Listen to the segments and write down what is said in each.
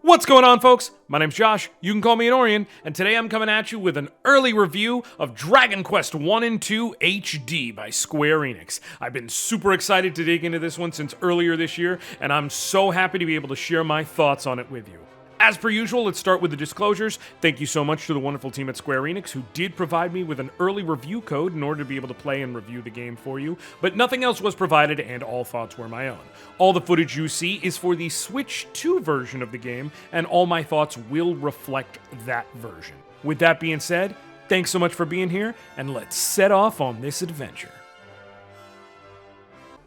What's going on, folks? My name's Josh, you can call me Anoriand, and today I'm coming at you with an early review of Dragon Quest I and II HD by Square Enix. I've been super excited to dig into this one since earlier this year, and I'm so happy to be able to share my thoughts on it with you. As per usual, let's start with the disclosures. Thank you so much to the wonderful team at Square Enix who did provide me with an early review code in order to be able to play and review the game for you, but nothing else was provided and all thoughts were my own. All the footage you see is for the Switch 2 version of the game, and all my thoughts will reflect that version. With that being said, thanks so much for being here, and let's set off on this adventure.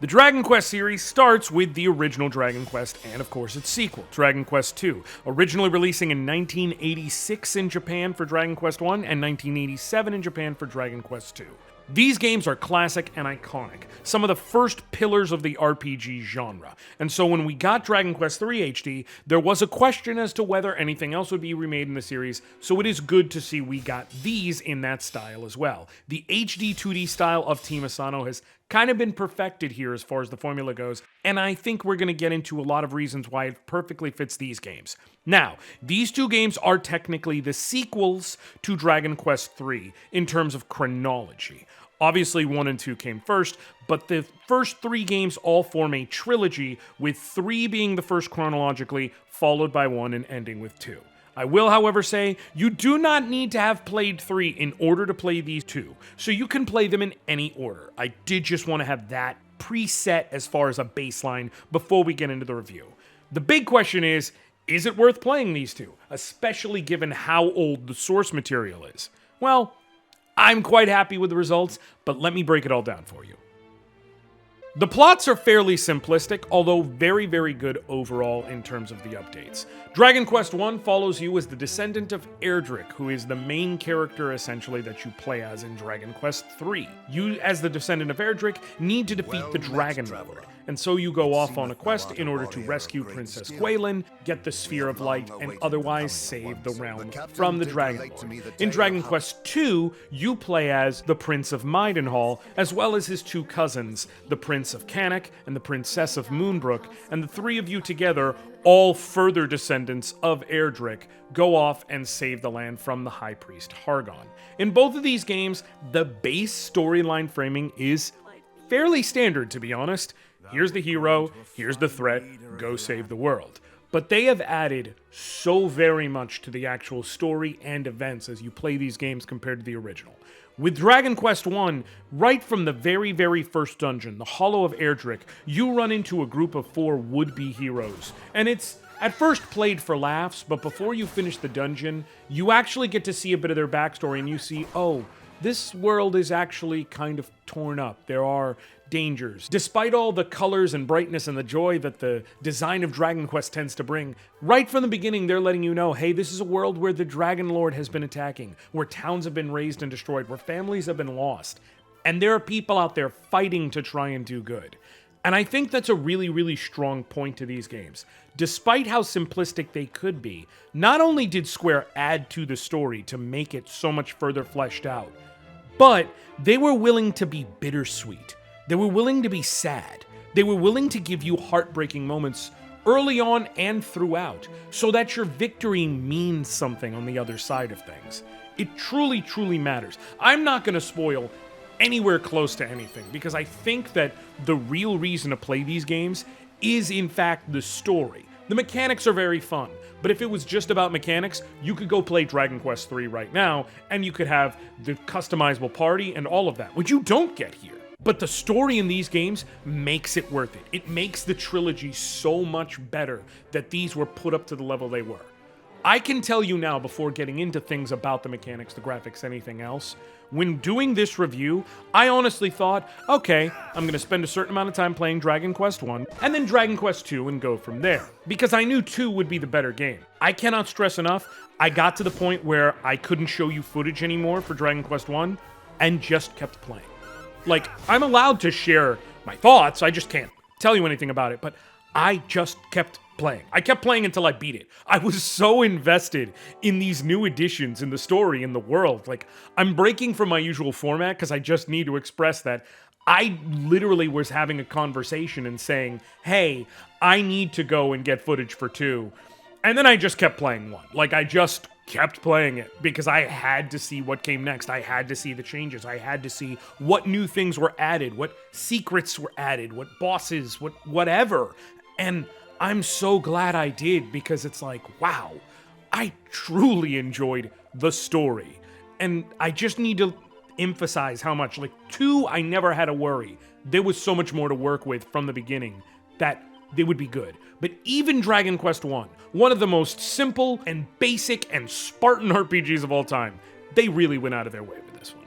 The Dragon Quest series starts with the original Dragon Quest and, of course, its sequel, Dragon Quest II, originally releasing in 1986 in Japan for Dragon Quest I and 1987 in Japan for Dragon Quest II. These games are classic and iconic, some of the first pillars of the RPG genre, and so when we got Dragon Quest III HD, there was a question as to whether anything else would be remade in the series, so it is good to see we got these in that style as well. The HD-2D style of Team Asano has kind of been perfected here as far as the formula goes, and I think we're going to get into a lot of reasons why it perfectly fits these games. Now, these two games are technically the sequels to Dragon Quest III in terms of chronology. Obviously, 1 and 2 came first, but the first 3 games all form a trilogy, with 3 being the first chronologically, followed by 1 and ending with 2. I will, however, say you do not need to have played 3 in order to play these 2, so you can play them in any order. I did just want to have that preset as far as a baseline before we get into the review. The big question is it worth playing these 2, especially given how old the source material is? Well, I'm quite happy with the results, but let me break it all down for you. The plots are fairly simplistic, although very, very good overall in terms of the updates. Dragon Quest I follows you as the descendant of Erdrick, who is the main character essentially that you play as in Dragon Quest III. You, as the descendant of Erdrick, need to defeat the Dragon Lord, and so you go off on a quest in order to rescue Princess Gwaelin, get the Sphere of Light, and otherwise save the realm from the Dragon Lord. In Dragon Quest II, you play as the Prince of Maidenhall, as well as his 2 cousins, the Prince of Canuck and the Princess of Moonbrook, and the 3 of you together, all further descendants of Erdrick, go off and save the land from the High Priest Hargon. In both of these games, the base storyline framing is fairly standard, to be honest. Here's the hero, here's the threat, go save the world. But they have added so very much to the actual story and events as you play these games compared to the original. With Dragon Quest I, right from the very, very first dungeon, the Hollow of Erdrick, you run into a group of 4 would-be heroes. And it's at first played for laughs, but before you finish the dungeon, you actually get to see a bit of their backstory and you see, oh, this world is actually kind of torn up. There are dangers. Despite all the colors and brightness and the joy that the design of Dragon Quest tends to bring, right from the beginning they're letting you know, hey, this is a world where the Dragon Lord has been attacking, where towns have been razed and destroyed, where families have been lost, and there are people out there fighting to try and do good. And I think that's a really, really strong point to these games. Despite how simplistic they could be, not only did Square add to the story to make it so much further fleshed out, but they were willing to be bittersweet. They were willing to be sad. They were willing to give you heartbreaking moments early on and throughout, so that your victory means something on the other side of things. It truly, truly matters. I'm not going to spoil anywhere close to anything, because I think that the real reason to play these games is, in fact, the story. The mechanics are very fun, but if it was just about mechanics, you could go play Dragon Quest III right now, and you could have the customizable party and all of that, which you don't get here. But the story in these games makes it worth it. It makes the trilogy so much better that these were put up to the level they were. I can tell you now, before getting into things about the mechanics, the graphics, anything else, when doing this review, I honestly thought, okay, I'm going to spend a certain amount of time playing Dragon Quest I, and then Dragon Quest II and go from there. Because I knew 2 would be the better game. I cannot stress enough, I got to the point where I couldn't show you footage anymore for Dragon Quest I, and just kept playing. Like, I'm allowed to share my thoughts, I just can't tell you anything about it, but I just kept playing. I kept playing until I beat it. I was so invested in these new additions, in the story, in the world. Like, I'm breaking from my usual format because I just need to express that. I literally was having a conversation and saying, hey, I need to go and get footage for 2. And then I just kept playing 1. Like, I just kept playing it because I had to see what came next. I had to see the changes. I had to see what new things were added, what secrets were added, what bosses, whatever. And I'm so glad I did, because it's like, wow, I truly enjoyed the story. And I just need to emphasize how much, like, 2, I never had to worry. There was so much more to work with from the beginning that they would be good. But even Dragon Quest I, one of the most simple and basic and Spartan RPGs of all time, they really went out of their way with this one.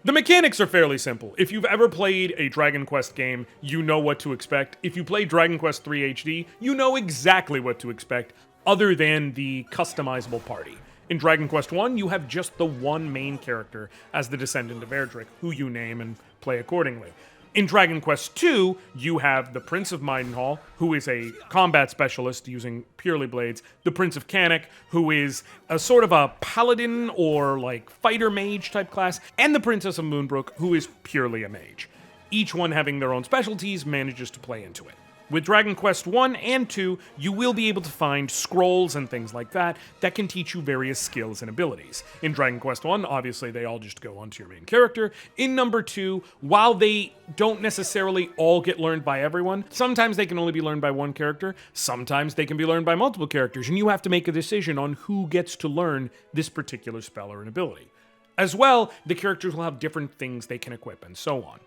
The mechanics are fairly simple. If you've ever played a Dragon Quest game, you know what to expect. If you played Dragon Quest III HD, you know exactly what to expect, other than the customizable party. In Dragon Quest I, you have just the one main character as the descendant of Erdrick, who you name and play accordingly. In Dragon Quest II, you have the Prince of Maidenhall, who is a combat specialist using purely blades, the Prince of Canic, who is a sort of a paladin or like fighter mage type class, and the Princess of Moonbrook, who is purely a mage. Each one having their own specialties manages to play into it. With Dragon Quest I and II, you will be able to find scrolls and things like that that can teach you various skills and abilities. In Dragon Quest I, obviously they all just go onto your main character. In number 2, while they don't necessarily all get learned by everyone, sometimes they can only be learned by one character, sometimes they can be learned by multiple characters, and you have to make a decision on who gets to learn this particular spell or an ability. As well, the characters will have different things they can equip and so on.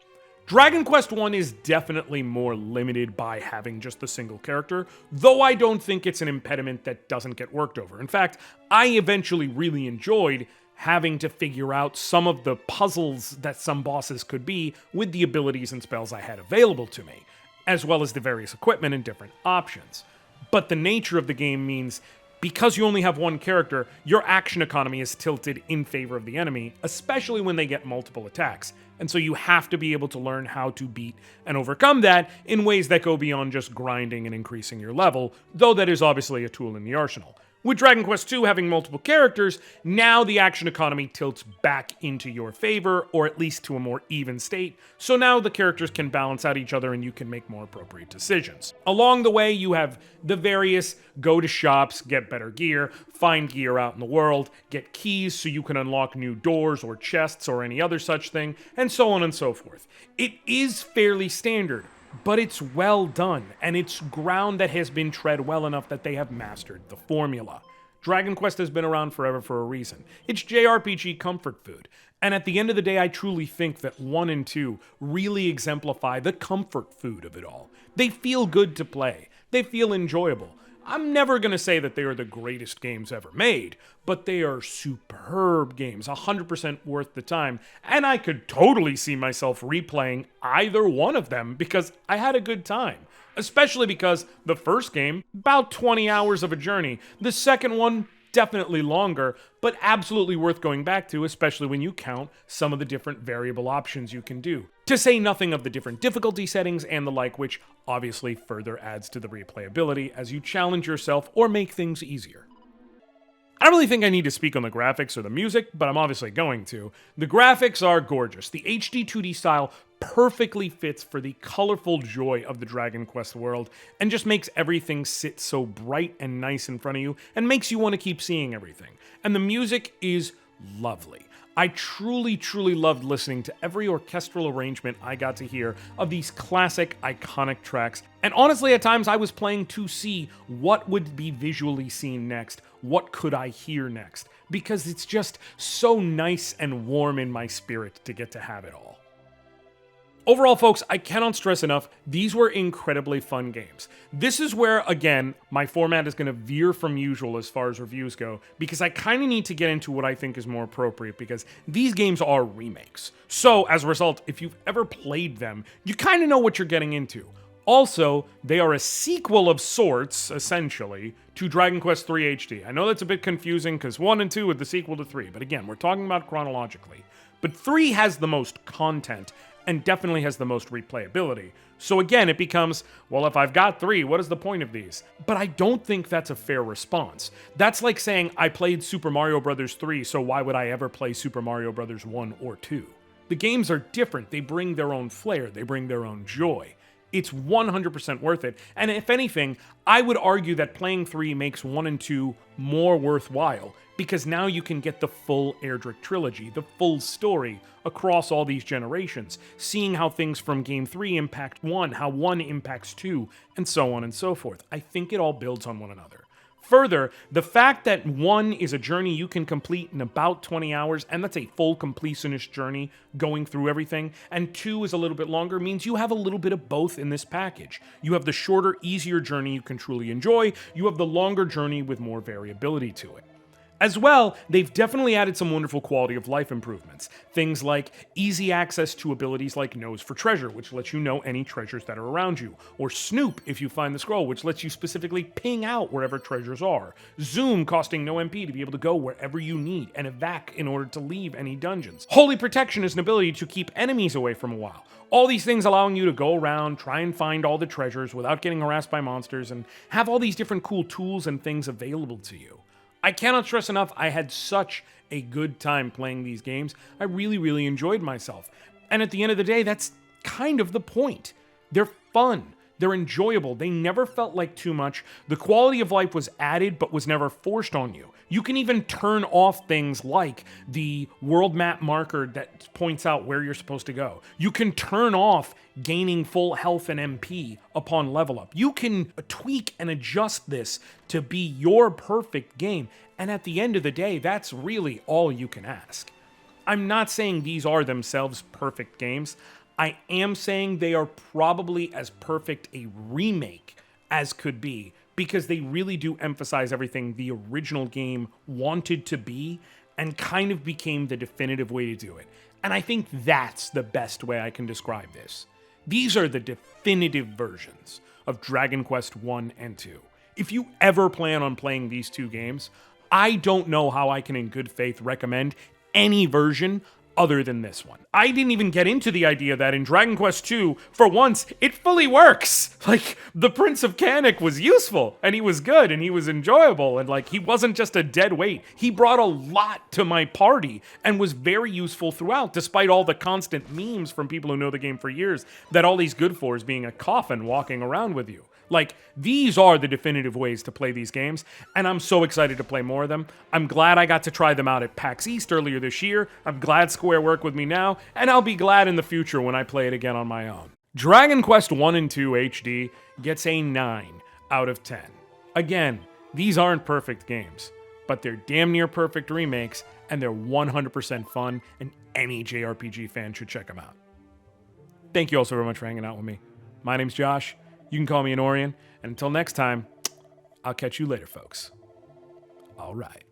Dragon Quest I is definitely more limited by having just the single character, though I don't think it's an impediment that doesn't get worked over. In fact, I eventually really enjoyed having to figure out some of the puzzles that some bosses could be with the abilities and spells I had available to me, as well as the various equipment and different options. But the nature of the game means because you only have one character, your action economy is tilted in favor of the enemy, especially when they get multiple attacks. And so you have to be able to learn how to beat and overcome that in ways that go beyond just grinding and increasing your level, though that is obviously a tool in the arsenal. With Dragon Quest II having multiple characters, now the action economy tilts back into your favor, or at least to a more even state, so now the characters can balance out each other and you can make more appropriate decisions. Along the way, you have the various go to shops, get better gear, find gear out in the world, get keys so you can unlock new doors or chests or any other such thing, and so on and so forth. It is fairly standard, but it's well done, and it's ground that has been tread well enough that they have mastered the formula. Dragon Quest has been around forever for a reason. It's JRPG comfort food, and at the end of the day, I truly think that 1 and 2 really exemplify the comfort food of it all. They feel good to play. They feel enjoyable. I'm never going to say that they are the greatest games ever made, but they are superb games, 100% worth the time, and I could totally see myself replaying either one of them because I had a good time. Especially because the first game, about 20 hours of a journey. The second one, definitely longer, but absolutely worth going back to, especially when you count some of the different variable options you can do. To say nothing of the different difficulty settings and the like, which obviously further adds to the replayability as you challenge yourself or make things easier. I don't really think I need to speak on the graphics or the music, but I'm obviously going to. The graphics are gorgeous. The HD-2D style perfectly fits for the colorful joy of the Dragon Quest world and just makes everything sit so bright and nice in front of you and makes you want to keep seeing everything. And the music is lovely. I truly, truly loved listening to every orchestral arrangement I got to hear of these classic, iconic tracks. And honestly, at times I was playing to see what would be visually seen next, what could I hear next, because it's just so nice and warm in my spirit to get to have it all. Overall, folks, I cannot stress enough, these were incredibly fun games. This is where, again, my format is going to veer from usual as far as reviews go, because I kind of need to get into what I think is more appropriate, because these games are remakes. So, as a result, if you've ever played them, you kind of know what you're getting into. Also, they are a sequel of sorts, essentially, to Dragon Quest III HD. I know that's a bit confusing, because 1 and 2 are the sequel to 3, but again, we're talking about chronologically. But 3 has the most content, and definitely has the most replayability. So again, it becomes, well, if I've got 3, what is the point of these? But I don't think that's a fair response. That's like saying, I played Super Mario Bros. 3, so why would I ever play Super Mario Bros. 1 or 2? The games are different. They bring their own flair. They bring their own joy. It's 100% worth it. And if anything, I would argue that playing 3 makes 1 and 2 more worthwhile, because now you can get the full Erdrick trilogy, the full story across all these generations, seeing how things from Game 3 impact 1, how 1 impacts 2, and so on and so forth. I think it all builds on one another. Further, the fact that 1 is a journey you can complete in about 20 hours, and that's a full completionist journey going through everything, and 2 is a little bit longer, means you have a little bit of both in this package. You have the shorter, easier journey you can truly enjoy, you have the longer journey with more variability to it. As well, they've definitely added some wonderful quality of life improvements. Things like easy access to abilities like Nose for Treasure, which lets you know any treasures that are around you, or Snoop if you find the scroll, which lets you specifically ping out wherever treasures are. Zoom, costing no MP to be able to go wherever you need, and Evac in order to leave any dungeons. Holy Protection is an ability to keep enemies away from a while. All these things allowing you to go around, try and find all the treasures without getting harassed by monsters, and have all these different cool tools and things available to you. I cannot stress enough, I had such a good time playing these games. I really, really enjoyed myself. And at the end of the day, that's kind of the point. They're fun. They're enjoyable. They never felt like too much. The quality of life was added, but was never forced on you. You can even turn off things like the world map marker that points out where you're supposed to go. You can turn off gaining full health and MP upon level up. You can tweak and adjust this to be your perfect game. And at the end of the day, that's really all you can ask. I'm not saying these are themselves perfect games. I am saying they are probably as perfect a remake as could be, because they really do emphasize everything the original game wanted to be and kind of became the definitive way to do it. And I think that's the best way I can describe this. These are the definitive versions of Dragon Quest I and II. If you ever plan on playing these two games, I don't know how I can in good faith recommend any version other than this one. I didn't even get into the idea that in Dragon Quest II, for once, it fully works. Like, the Prince of Canik was useful, and he was good, and he was enjoyable, and like, he wasn't just a dead weight. He brought a lot to my party, and was very useful throughout, despite all the constant memes from people who know the game for years, that all he's good for is being a coffin walking around with you. Like, these are the definitive ways to play these games, and I'm so excited to play more of them. I'm glad I got to try them out at PAX East earlier this year. I'm glad Square worked with me now, and I'll be glad in the future when I play it again on my own. Dragon Quest I and II HD gets a 9 out of 10. Again, these aren't perfect games, but they're damn near perfect remakes, and they're 100% fun, and any JRPG fan should check them out. Thank you all so very much for hanging out with me. My name's Josh. You can call me Anoriand, and until next time, I'll catch you later, folks. All right.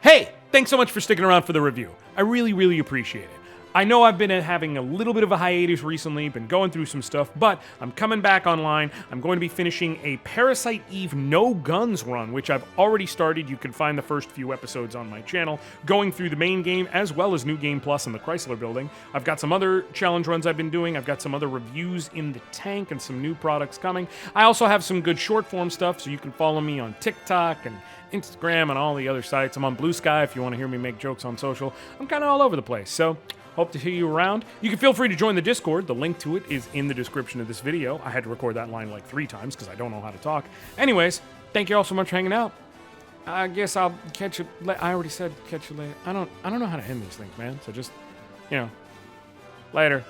Hey, thanks so much for sticking around for the review. I really, really appreciate it. I know I've been having a little bit of a hiatus recently, been going through some stuff, but I'm coming back online. I'm going to be finishing a Parasite Eve No Guns run, which I've already started. You can find the first few episodes on my channel, going through the main game as well as New Game Plus in the Chrysler Building. I've got some other challenge runs I've been doing. I've got some other reviews in the tank and some new products coming. I also have some good short form stuff, so you can follow me on TikTok and Instagram and all the other sites. I'm on Blue Sky if you want to hear me make jokes on social. I'm kind of all over the place, so hope to see you around. You can feel free to join the Discord. The link to it is in the description of this video. I had to record that line like 3 times because I don't know how to talk. Anyways, thank you all so much for hanging out. I guess I'll catch you I already said catch you later. I don't know how to end these things, man. So just, later.